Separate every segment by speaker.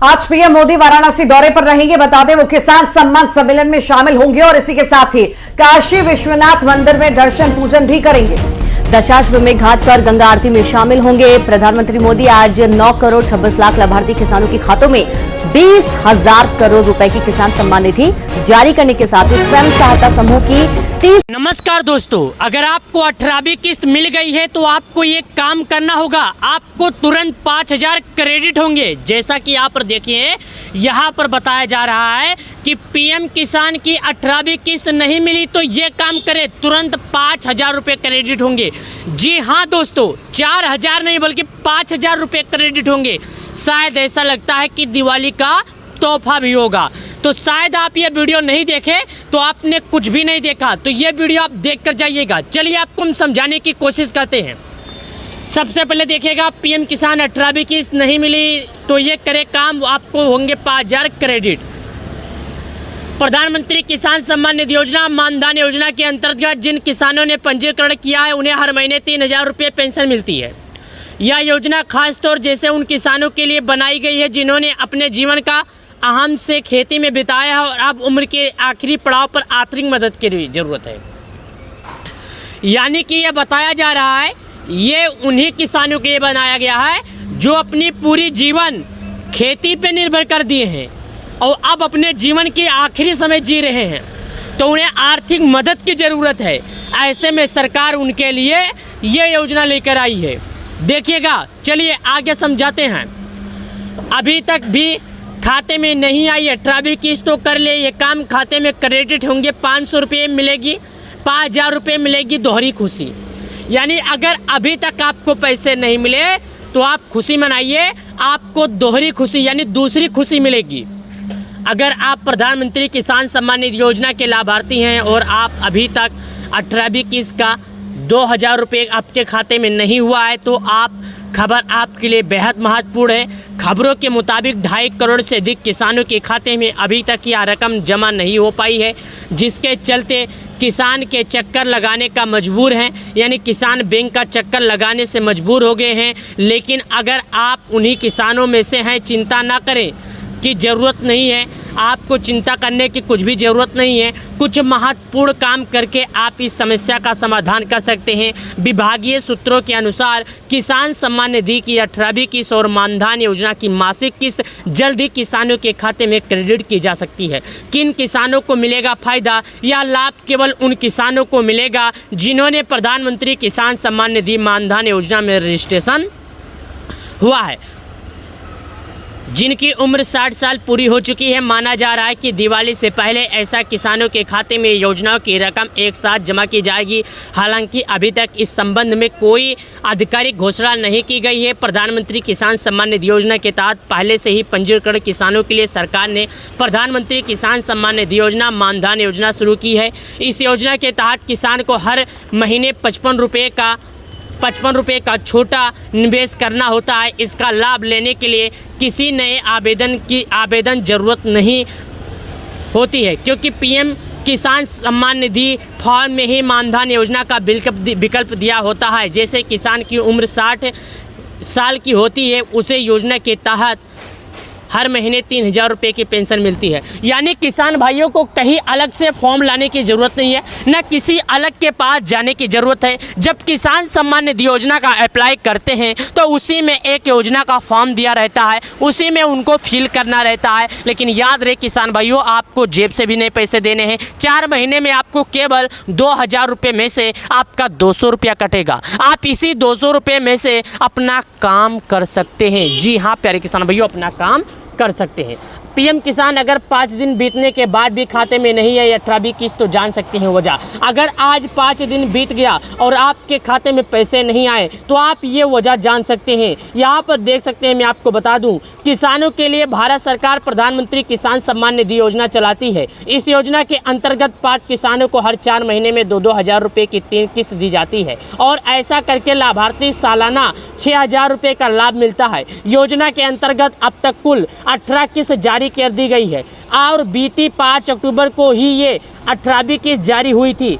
Speaker 1: आज पीएम मोदी वाराणसी दौरे पर रहेंगे। बता दें वो किसान सम्मान सम्मेलन में शामिल होंगे और इसी के साथ ही काशी विश्वनाथ मंदिर में दर्शन पूजन भी करेंगे।
Speaker 2: दशाश्वमेध घाट पर गंगा आरती में शामिल होंगे। प्रधानमंत्री मोदी आज 9 करोड़ 26 लाख लाभार्थी किसानों के खातों में 20,000 करोड़ रुपए की किसान सम्मान निधि जारी करने के साथ ही स्वयं सहायता समूह की 30।
Speaker 3: नमस्कार दोस्तों, अगर आपको 18वीं किस्त मिल गई है तो आपको ये काम करना होगा। आपको तुरंत 5,000 क्रेडिट होंगे। जैसा कि यहाँ पर देखिए, यहाँ पर बताया जा रहा है कि पीएम किसान की 18वीं किस्त नहीं मिली तो ये काम करे, तुरंत 5,000 रुपये क्रेडिट होंगे। जी हाँ दोस्तों, 4,000 नहीं बल्कि 5,000 रुपये क्रेडिट होंगे। शायद ऐसा लगता है कि दिवाली का तोहफा भी होगा। तो शायद आप ये वीडियो नहीं देखे तो आपने कुछ भी नहीं देखा, तो ये वीडियो आप देख कर जाइएगा। चलिए आपको हम समझाने की कोशिश करते हैं। सबसे पहले देखिएगा, पीएम किसान 18वीं किस्त नहीं मिली तो ये करे काम, आपको होंगे 5,000 क्रेडिट। प्रधानमंत्री किसान सम्मान निधि योजना मानधन योजना के अंतर्गत जिन किसानों ने पंजीकरण किया है उन्हें हर महीने 3,000 रुपये पेंशन मिलती है। यह योजना खासतौर जैसे उन किसानों के लिए बनाई गई है जिन्होंने अपने जीवन का अहम से खेती में बिताया है और अब उम्र के आखिरी पड़ाव पर आर्थिक मदद की ज़रूरत है। यानी कि यह बताया जा रहा है, ये उन्हीं किसानों के लिए बनाया गया है जो अपनी पूरी जीवन खेती पे निर्भर कर दिए हैं और अब अपने जीवन के आखिरी समय जी रहे हैं, तो उन्हें आर्थिक मदद की ज़रूरत है। ऐसे में सरकार उनके लिए ये योजना लेकर आई है। देखिएगा, चलिए आगे समझाते हैं। अभी तक भी खाते में नहीं आई 18वीं किस्त तो कर ले ये काम। खाते में क्रेडिट होंगे, 500 रुपये मिलेगी, 5,000 रुपये मिलेगी दोहरी खुशी। यानी अगर अभी तक आपको पैसे नहीं मिले तो आप खुशी मनाइए, आपको दोहरी खुशी यानी दूसरी खुशी मिलेगी। अगर आप प्रधानमंत्री किसान सम्मान निधि योजना के लाभार्थी हैं और आप अभी तक 18वीं किस्त का 2,000 रुपये आपके खाते में नहीं हुआ है तो खबर आपके लिए बेहद महत्वपूर्ण है। खबरों के मुताबिक 2.5 करोड़ से अधिक किसानों के खाते में अभी तक यह रकम जमा नहीं हो पाई है, जिसके चलते किसान के चक्कर लगाने का मजबूर हैं। यानी किसान बैंक का चक्कर लगाने से मजबूर हो गए हैं। लेकिन अगर आप उन्हीं किसानों में से हैं, चिंता ना करें कि ज़रूरत नहीं है, आपको चिंता करने की कुछ भी ज़रूरत नहीं है। कुछ महत्वपूर्ण काम करके आप इस समस्या का समाधान कर सकते हैं। विभागीय सूत्रों के अनुसार किसान सम्मान निधि की 18वीं किस्त और मानधन योजना की मासिक किस्त जल्द ही किसानों के खाते में क्रेडिट की जा सकती है। किन किसानों को मिलेगा फ़ायदा? यह लाभ केवल उन किसानों को मिलेगा जिन्होंने प्रधानमंत्री किसान सम्मान निधि मानधन योजना में रजिस्ट्रेशन हुआ है, जिनकी उम्र 60 साल पूरी हो चुकी है। माना जा रहा है कि दिवाली से पहले ऐसा किसानों के खाते में योजनाओं की रकम एक साथ जमा की जाएगी। हालांकि अभी तक इस संबंध में कोई आधिकारिक घोषणा नहीं की गई है। प्रधानमंत्री किसान सम्मान निधि योजना के तहत पहले से ही पंजीकृत किसानों के लिए सरकार ने प्रधानमंत्री किसान सम्मान निधि योजना मानधन योजना शुरू की है। इस योजना के तहत किसान को हर महीने 55 रुपये का छोटा निवेश करना होता है। इसका लाभ लेने के लिए किसी नए आवेदन ज़रूरत नहीं होती है, क्योंकि पीएम किसान सम्मान निधि फॉर्म में ही मानधन योजना का विकल्प दिया होता है। जैसे किसान की उम्र 60 साल की होती है, उसे योजना के तहत हर महीने 3,000 रुपये की पेंशन मिलती है। यानी किसान भाइयों को कहीं अलग से फॉर्म लाने की ज़रूरत नहीं है, न किसी अलग के पास जाने की ज़रूरत है। जब किसान सम्मान निधि योजना का अप्लाई करते हैं तो उसी में एक योजना का फॉर्म दिया रहता है, उसी में उनको फिल करना रहता है। लेकिन याद रहे किसान भाइयों, आपको जेब से भी नहीं पैसे देने हैं। 4 महीने में आपको केवल 2,000 रुपये में से आपका 200 रुपया कटेगा। आप इसी 200 रुपये में से अपना काम कर सकते हैं। जी हाँ प्यारे किसान भाइयों, अपना काम कर सकते हैं। पीएम किसान अगर 5 दिन बीतने के बाद भी खाते में नहीं है 18वीं किस्त तो जान सकते हैं वजह। अगर आज 5 दिन बीत गया और आपके खाते में पैसे नहीं आए तो आप ये वजह जान सकते हैं। यहाँ पर देख सकते हैं, मैं आपको बता दूं, किसानों के लिए भारत सरकार प्रधानमंत्री किसान सम्मान निधि योजना चलाती है। इस योजना के अंतर्गत 5 किसानों को हर 4 महीने में 2-2 हज़ार रुपये की 3 किस्त दी जाती है और ऐसा करके लाभार्थी सालाना 6,000 रुपये का लाभ मिलता है। योजना के अंतर्गत अब तक कुल 18 किस्त जारी कर दी गई है और बीती 5 अक्टूबर को ही ये 18वीं किस्त जारी हुई थी।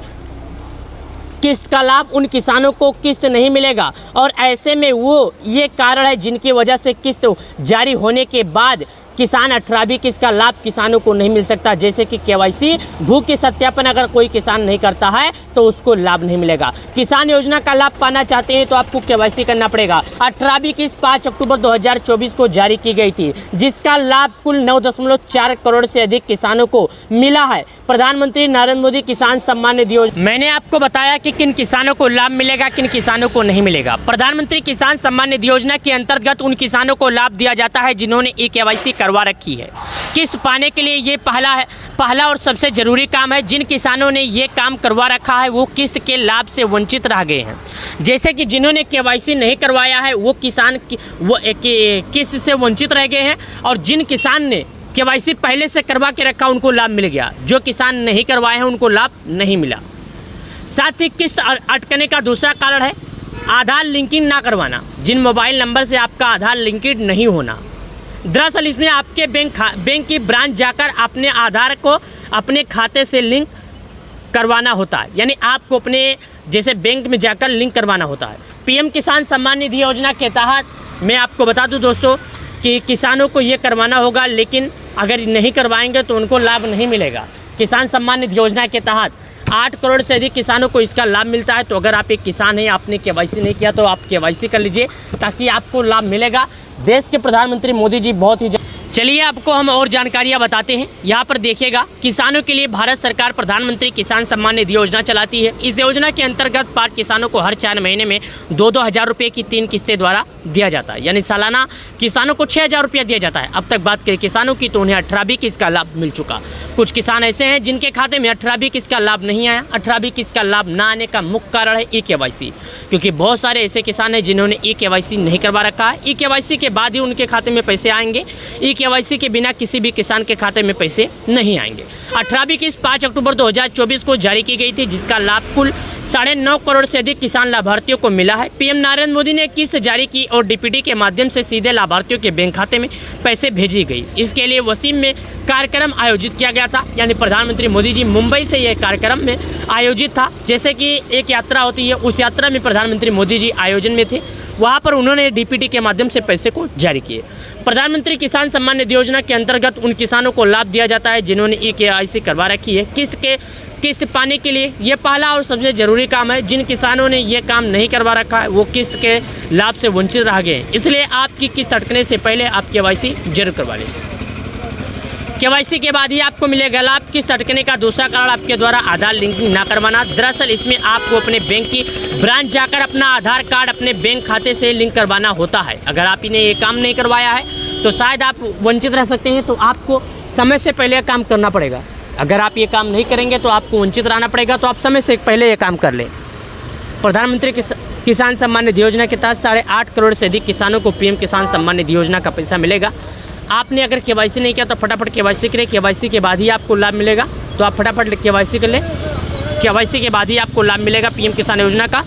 Speaker 3: किस्त का लाभ उन किसानों को किस्त नहीं मिलेगा। और ऐसे में वो ये कारण है जिनकी वजह से किस्त जारी होने के बाद किसान 18वीं किस्त का लाभ किसानों को नहीं मिल सकता। जैसे कि केवाईसी भू के सत्यापन अगर कोई किसान नहीं करता है तो उसको लाभ नहीं मिलेगा। किसान योजना का लाभ पाना चाहते हैं तो आपको केवाईसी करना पड़ेगा। 18वीं किस्त 5 अक्टूबर 2024 को जारी की गई थी, जिसका लाभ कुल 9.4 करोड़ से अधिक किसानों को मिला है। प्रधानमंत्री नरेंद्र मोदी किसान सम्मान निधि योजना, मैंने आपको बताया कि किन किसानों को लाभ मिलेगा, किन किसानों को नहीं मिलेगा। प्रधानमंत्री किसान सम्मान निधि योजना के अंतर्गत उन किसानों को लाभ दिया जाता है जिन्होंने केवाईसी करवा रखी है। किस्त पाने के लिए ये पहला और सबसे जरूरी काम है। जिन किसानों ने ये काम करवा रखा है वो किस्त के लाभ से वंचित रह गए हैं। जैसे कि जिन्होंने केवाईसी नहीं करवाया है वो किसान वो किस्त से वंचित रह गए हैं, और जिन किसान ने केवाईसी पहले से करवा के रखा उनको लाभ मिल गया। जो किसान नहीं करवाए हैं उनको लाभ नहीं मिला। साथ ही किस्त अटकने का दूसरा कारण है आधार लिंकिंग ना करवाना। जिन मोबाइल नंबर से आपका आधार लिंकेड नहीं होना, दरअसल इसमें आपके बैंक की ब्रांच जाकर अपने आधार को अपने खाते से लिंक करवाना होता है। यानी आपको अपने जैसे बैंक में जाकर लिंक करवाना होता है। पीएम किसान सम्मान निधि योजना के तहत मैं आपको बता दूं दोस्तों कि किसानों को ये करवाना होगा, लेकिन अगर नहीं करवाएंगे तो उनको लाभ नहीं मिलेगा। किसान सम्मान निधि योजना के तहत 8 करोड़ से अधिक किसानों को इसका लाभ मिलता है। तो अगर आप एक किसान हैं, आपने केवाईसी नहीं किया तो आप केवाईसी कर लीजिए ताकि आपको लाभ मिलेगा। देश के प्रधानमंत्री मोदी जी बहुत ही चलिए आपको हम और जानकारियां बताते हैं। यहाँ पर देखिएगा, किसानों के लिए भारत सरकार प्रधानमंत्री किसान सम्मान निधि योजना चलाती है। इस योजना के अंतर्गत पात्र किसानों को हर 4 महीने में 2-2 हज़ार रुपये की 3 किस्तें द्वारा दिया जाता है। यानी सालाना किसानों को 6,000 रुपया दिया जाता है। अब तक बात करें किसानों की तो उन्हें 18वीं किस्त का लाभ मिल चुका। कुछ किसान ऐसे हैं जिनके खाते में 18वीं किस्त का लाभ नहीं आया। 18वीं किस्त का लाभ ना आने का मुख्य कारण है केवाईसी, क्योंकि बहुत सारे ऐसे किसान हैं जिन्होंने केवाईसी नहीं करवा रखा है। केवाईसी के बाद ही उनके खाते में पैसे आएंगे। केवाईसी के बिना किसी भी किसान के खाते में पैसे नहीं आएंगे। 18वीं किस्त 5 अक्टूबर 2024 को जारी की गई थी, जिसका लाभ कुल 9.5 करोड़ से अधिक किसान लाभार्थियों को मिला है। पीएम नरेंद्र मोदी ने किस्त जारी की और डीपीटी के माध्यम से सीधे लाभार्थियों के बैंक खाते में पैसे भेजी गई। इसके लिए वसीम में कार्यक्रम आयोजित किया गया था। यानी प्रधानमंत्री मोदी जी मुंबई से यह कार्यक्रम में आयोजित था। जैसे कि एक यात्रा होती है, उस यात्रा में प्रधानमंत्री मोदी जी आयोजन में थे। वहाँ पर उन्होंने डीपीटी के माध्यम से पैसे को जारी किए। प्रधानमंत्री किसान सम्मान निधि योजना के अंतर्गत उन किसानों को लाभ दिया जाता है जिन्होंने केवाईसी करवा रखी है। किस्त पाने के लिए ये पहला और सबसे ज़रूरी काम है। जिन किसानों ने ये काम नहीं करवा रखा है वो किस्त के लाभ से वंचित रह गए हैं। इसलिए आपकी किस्त अटकने से पहले आप केवाईसी जरूर करवा लें। केवाईसी के बाद ही आपको मिलेगा लाभ। किस्त अटकने का दूसरा कारण आपके द्वारा आधार लिंकिंग ना करवाना। दरअसल इसमें आपको अपने बैंक की ब्रांच जाकर अपना आधार कार्ड अपने बैंक खाते से लिंक करवाना होता है। अगर आप इन्हें ये काम नहीं करवाया है तो शायद आप वंचित रह सकते हैं। तो आपको समय से पहले काम करना पड़ेगा। अगर आप ये काम नहीं करेंगे तो आपको वंचित रहना पड़ेगा। तो आप समय से पहले ये काम कर लें। प्रधानमंत्री किसान सम्मान निधि योजना के तहत 8.5 करोड़ से अधिक किसानों को पीएम किसान सम्मान निधि योजना का पैसा मिलेगा। आपने अगर केवाईसी नहीं किया तो फटाफट केवाईसी करें। केवाईसी के बाद ही आपको लाभ मिलेगा। तो आप फटाफट केवाईसी कर लें। केवाईसी के बाद ही आपको लाभ मिलेगा पीएम किसान योजना का।